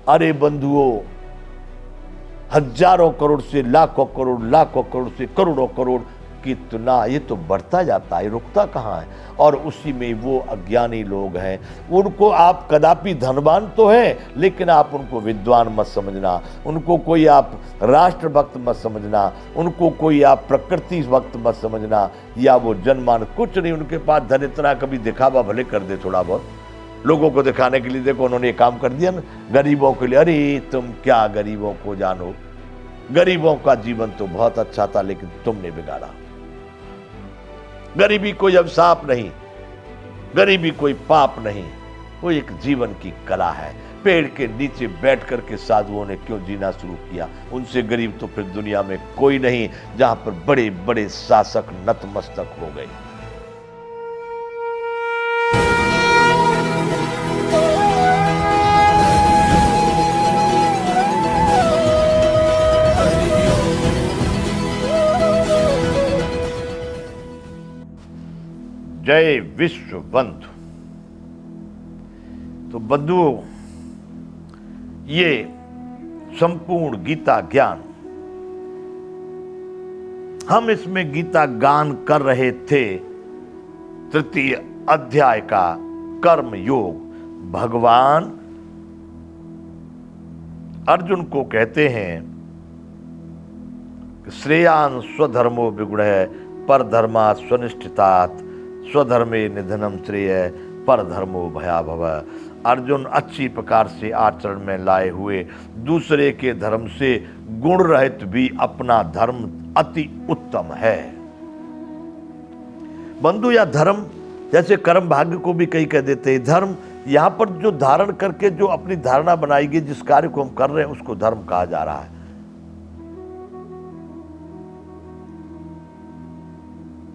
अरे बंधुओं, हजारों करोड़ से लाखों करोड़ से करोड़ों करोड़, कितना ये तो बढ़ता जाता है, रुकता कहाँ है। और उसी में वो अज्ञानी लोग हैं, उनको आप कदापि धनवान तो हैं, लेकिन आप उनको विद्वान मत समझना, उनको कोई आप राष्ट्रभक्त मत समझना, उनको कोई आप प्रकृति भक्त मत समझना, या वो जनमान कुछ नहीं। उनके पास धन इतना, कभी दिखावा भले कर दे थोड़ा बहुत, लोगों को दिखाने के लिए, देखो उन्होंने काम कर दिया ना गरीबों के लिए। अरे तुम क्या गरीबों को जानो, गरीबों का जीवन तो बहुत अच्छा था, लेकिन तुमने बिगाड़ा। गरीबी कोई अभिशाप नहीं, गरीबी कोई पाप नहीं, वो एक जीवन की कला है। पेड़ के नीचे बैठ करके साधुओं ने क्यों जीना शुरू किया, उनसे गरीब तो फिर दुनिया में कोई नहीं, जहां पर बड़े बड़े शासक नतमस्तक हो गए। जय विश्व बंधु। तो बंधुओं, ये संपूर्ण गीता ज्ञान, हम इसमें गीता गान कर रहे थे तृतीय अध्याय का कर्म योग। भगवान अर्जुन को कहते हैं श्रेयान स्वधर्मो विगुणः परधर्मा स्वनिष्ठितात् स्वधर्मे निधनम श्रेय परधर्मो भयाभव। अर्जुन अच्छी प्रकार से आचरण में लाए हुए दूसरे के धर्म से गुण रहित भी अपना धर्म अति उत्तम है। बंधु, या धर्म जैसे कर्म भाग्य को भी कई कह देते हैं, धर्म यहां पर जो धारण करके जो अपनी धारणा बनाई गई, जिस कार्य को हम कर रहे हैं उसको धर्म कहा जा रहा है।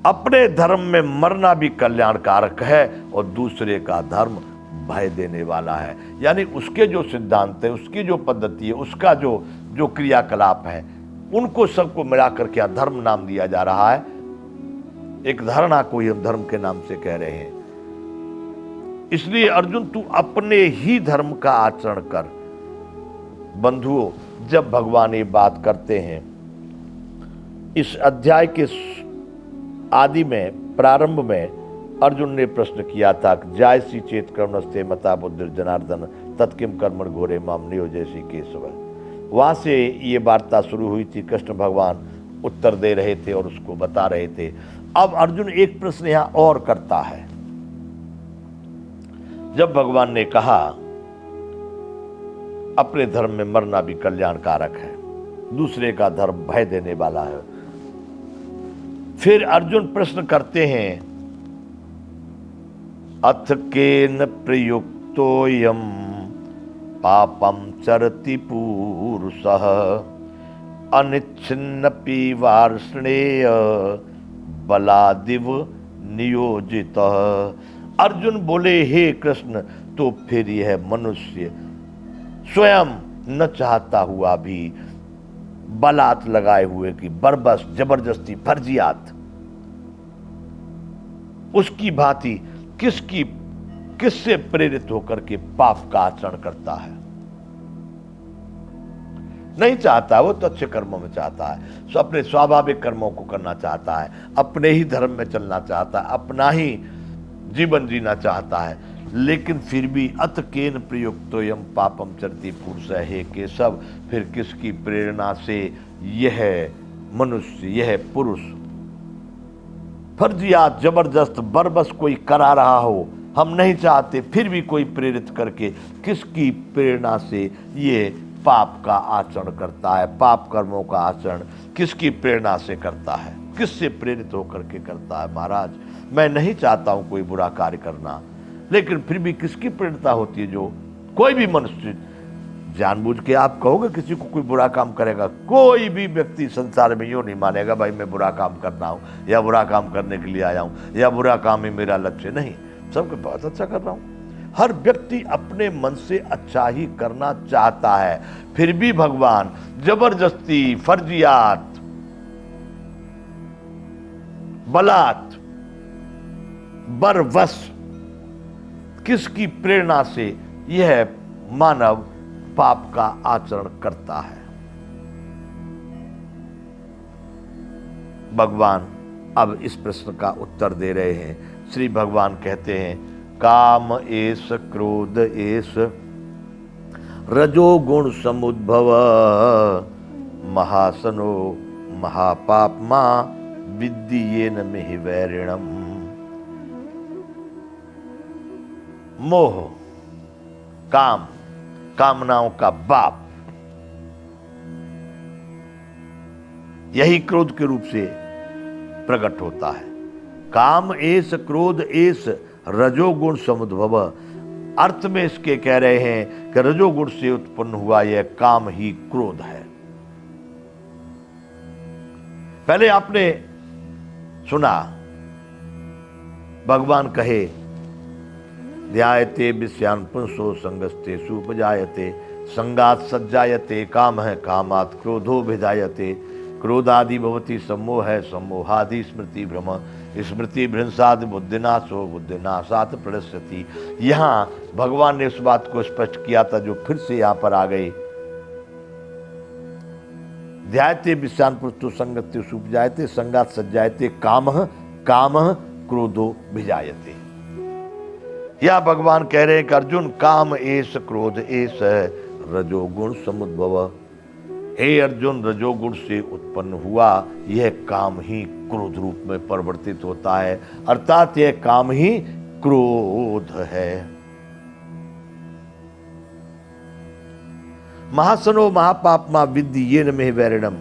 अपने धर्म में मरना भी कल्याणकारक है और दूसरे का धर्म भय देने वाला है। यानी उसके जो सिद्धांत है, उसकी जो पद्धति है, उसका जो क्रियाकलाप है, उनको सबको मिला करके धर्म नाम दिया जा रहा है। एक धारणा को ही हम धर्म के नाम से कह रहे हैं। इसलिए अर्जुन, तू अपने ही धर्म का आचरण कर। बंधुओं, जब भगवान ये बात करते हैं, इस अध्याय के आदि में, प्रारंभ में अर्जुन ने प्रश्न किया था, जायसी चेत कर्मणस्ते मता बुद्धिर जनार्दन तत्किम कर्मण घोरे माम नियोजयसी केशव। वहां से ये वार्ता शुरू हुई थी। कृष्ण भगवान उत्तर दे रहे थे और उसको बता रहे थे। अब अर्जुन एक प्रश्न यहां और करता है। जब भगवान ने कहा अपने धर्म में मरना भी कल्याणकारक है, दूसरे का धर्म भय देने वाला है, फिर अर्जुन प्रश्न करते हैं, अथ केन प्रयुक्तोयम पापम चरति पूरुषः अनिच्छिन्नपि वार्ष्णेय बलादिव नियोजितः। अर्जुन बोले, हे कृष्ण, तो फिर यह मनुष्य स्वयं न चाहता हुआ भी बलात् लगाए हुए कि बरबस, जबरदस्ती, फर्जियात, उसकी भांति किससे प्रेरित होकर के पाप का आचरण करता है। नहीं चाहता, वो तो अच्छे कर्मों में चाहता है, सो अपने स्वाभाविक कर्मों को करना चाहता है, अपने ही धर्म में चलना चाहता है, अपना ही जीवन जीना चाहता है, लेकिन फिर भी अत केन प्रयुक्तोयम पापम चरति पुरुष है केशव, फिर किसकी प्रेरणा से यह मनुष्य, यह पुरुष फर्जियात, जबरदस्त, बरबस कोई करा रहा हो, हम नहीं चाहते, फिर भी कोई प्रेरित करके किसकी प्रेरणा से ये पाप का आचरण करता है, पाप कर्मों का आचरण किसकी प्रेरणा से करता है, किससे प्रेरित होकर के करता है। महाराज, मैं नहीं चाहता हूं कोई बुरा कार्य करना, लेकिन फिर भी किसकी प्रेरणा होती है? जो कोई भी मनुष्य जानबूझ के, आप कहोगे किसी को कोई बुरा काम करेगा, कोई भी व्यक्ति संसार में यूं नहीं मानेगा भाई मैं बुरा काम करना हूं या बुरा काम करने के लिए आया हूं या बुरा काम ही मेरा लक्ष्य नहीं, सबके बहुत अच्छा कर रहा हूं। हर व्यक्ति अपने मन से अच्छा ही करना चाहता है, फिर भी भगवान जबरदस्ती, फर्जियात, बलात्, बरवश किसकी प्रेरणा से यह मानव पाप का आचरण करता है। भगवान अब इस प्रश्न का उत्तर दे रहे हैं। श्री भगवान कहते हैं, काम एस क्रोध एस रजोगुण समुद्भव महासनो महापापमा विद्येन मिहि वैरिणम। मोह, काम, कामनाओं का बाप, यही क्रोध के रूप से प्रकट होता है। काम एस क्रोध एस रजोगुण समुद्भव। अर्थ में इसके कह रहे हैं कि रजोगुण से उत्पन्न हुआ यह काम ही क्रोध है। पहले आपने सुना भगवान कहे, ध्यायते विषयान् पुंसो संगस्तेषु उपजायते संगात् सज्जायते काम है कामात् क्रोधो भिजायते क्रोधादि भवति सम्मोह है सम्मोहादि स्मृति भ्रम स्मृति भ्रंशादि बुद्धिनाशो बुद्धिनाशात् प्रणश्यति। यहाँ भगवान ने उस बात को स्पष्ट किया था जो फिर से यहाँ पर आ गई। ध्यायते विषयान् पुंसो संगस्तेषु उपजायते संगात् सज्जायते कामः कामः क्रोधो भिजायते। या भगवान कह रहे हैं कि अर्जुन, काम एस क्रोध एस रजोगुण समुद्भव। हे अर्जुन, रजोगुण से उत्पन्न हुआ यह काम ही क्रोध रूप में परिवर्तित होता है, अर्थात यह काम ही क्रोध है। महासनो महापापमा विद्येन मिहि वैरिणम,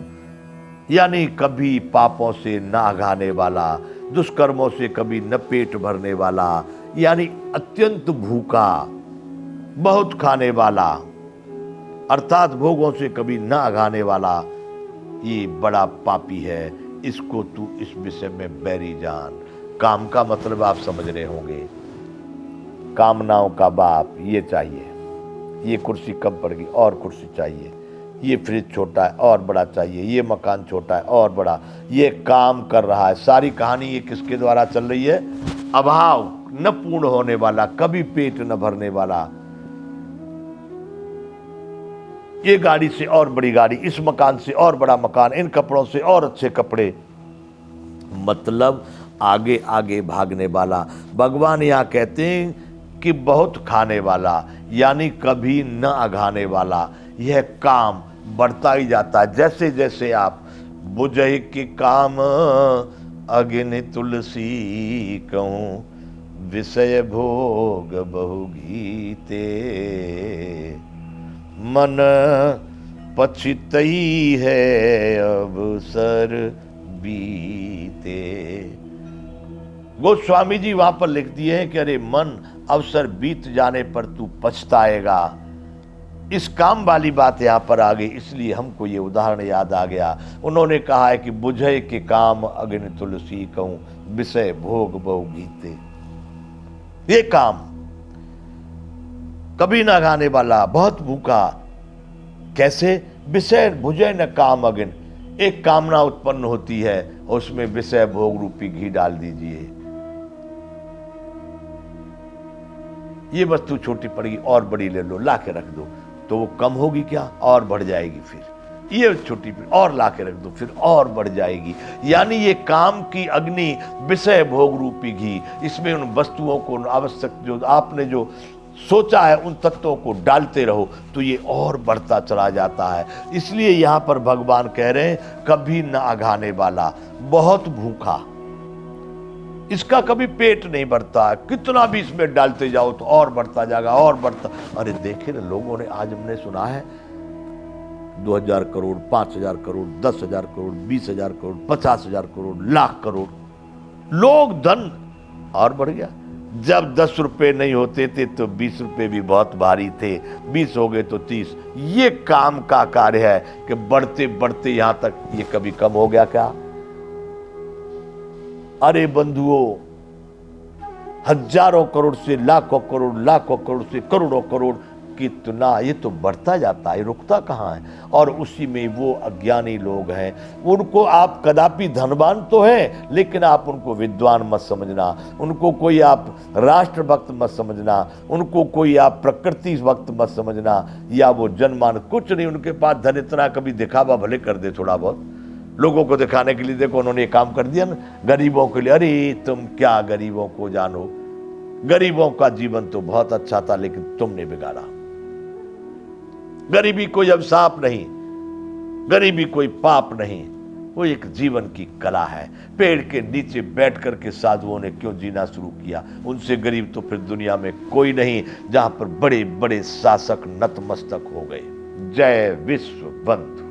यानी कभी पापों से न आघाने वाला, दुष्कर्मों से कभी न पेट भरने वाला, यानी अत्यंत भूखा, बहुत खाने वाला, अर्थात भोगों से कभी न आघाने वाला, ये बड़ा पापी है, इसको तू इस विषय में बैरी जान। काम का मतलब आप समझ रहे होंगे, कामनाओं का बाप, ये चाहिए, ये कुर्सी कम पड़ गई और कुर्सी चाहिए, ये फ्रिज छोटा है और बड़ा चाहिए, ये मकान छोटा है और बड़ा, ये काम कर रहा है। सारी कहानी ये किसके द्वारा चल रही है? अभाव न पूर्ण होने वाला, कभी पेट न भरने वाला, ये गाड़ी से और बड़ी गाड़ी, इस मकान से और बड़ा मकान, इन कपड़ों से और अच्छे कपड़े, मतलब आगे आगे भागने वाला। भगवान यहाँ कहते हैं कि बहुत खाने वाला, यानी कभी न आघाने वाला, यह काम बढ़ता ही जाता है। जैसे जैसे आप बुझे के काम अग्नि तुलसी कहूँ विषय भोग बहुगीते मन पछितई है अवसर बीते। गोस्वामी जी वहां पर लिख दिए हैं कि अरे मन, अवसर बीत जाने पर तू पछताएगा। इस काम वाली बात यहां पर आ गई, इसलिए हमको ये उदाहरण याद आ गया। उन्होंने कहा है कि बुझे के काम अग्नि तुलसी कहूं विषय भोग बहुगीते। ये काम कभी ना खाने वाला, बहुत भूखा, कैसे? विषय भुजय न काम अग्नि, एक कामना उत्पन्न होती है, उसमें विषय भोग रूपी घी डाल दीजिए, ये वस्तु छोटी पड़ेगी और बड़ी ले लो, ला के रख दो, तो वो कम होगी क्या? और बढ़ जाएगी। फिर ये छोटी और ला के रख दो, फिर और बढ़ जाएगी। यानी ये काम की अग्नि विषय भोग रूपी घी, इसमें उन वस्तुओं को आवश्यक जो आपने जो सोचा है उन तत्वों को डालते रहो तो ये और बढ़ता चला जाता है। इसलिए यहां पर भगवान कह रहे हैं कभी न आघाने वाला, बहुत भूखा, इसका कभी पेट नहीं भरता, कितना भी इसमें डालते जाओ तो और बढ़ता जाएगा और बढ़ता। अरे देखे ना, लोगों ने, आज हमने सुना है 2000 करोड़, 5000 करोड़, 10,000 करोड़, 20,000 करोड़, 50,000 करोड़, लाख करोड़, लोग धन और बढ़ गया। जब 10 रुपए नहीं होते थे तो 20 रुपए भी बहुत भारी थे, 20 हो गए तो 30। ये काम का कार्य है कि बढ़ते बढ़ते यहां तक ये कभी कम हो गया क्या? अरे बंधुओं, हजारों करोड़ से लाखों करोड़, लाखों करोड़ से करोड़ों करोड़, कितना, ये तो बढ़ता जाता है, रुकता कहाँ है। और उसी में वो अज्ञानी लोग हैं, उनको आप कदापि धनवान तो हैं, लेकिन आप उनको विद्वान मत समझना, उनको कोई आप राष्ट्रभक्त मत समझना, उनको कोई आप प्रकृति भक्त मत समझना, या वो जनमान कुछ नहीं, उनके पास धन इतना, कभी दिखावा भले कर दे थोड़ा बहुत, लोगों को दिखाने के लिए, देखो उन्होंने ये काम कर दिया ना, गरीबों के लिए, अरे तुम क्या गरीबों को जानो, गरीबों का जीवन तो बहुत अच्छा था लेकिन तुमने बिगाड़ा। गरीबी कोई अभिशाप नहीं, गरीबी कोई पाप नहीं, वो एक जीवन की कला है। पेड़ के नीचे बैठ करके साधुओं ने क्यों जीना शुरू किया, उनसे गरीब तो फिर दुनिया में कोई नहीं, जहां पर बड़े बड़े शासक नतमस्तक हो गए। जय विश्व बंधु।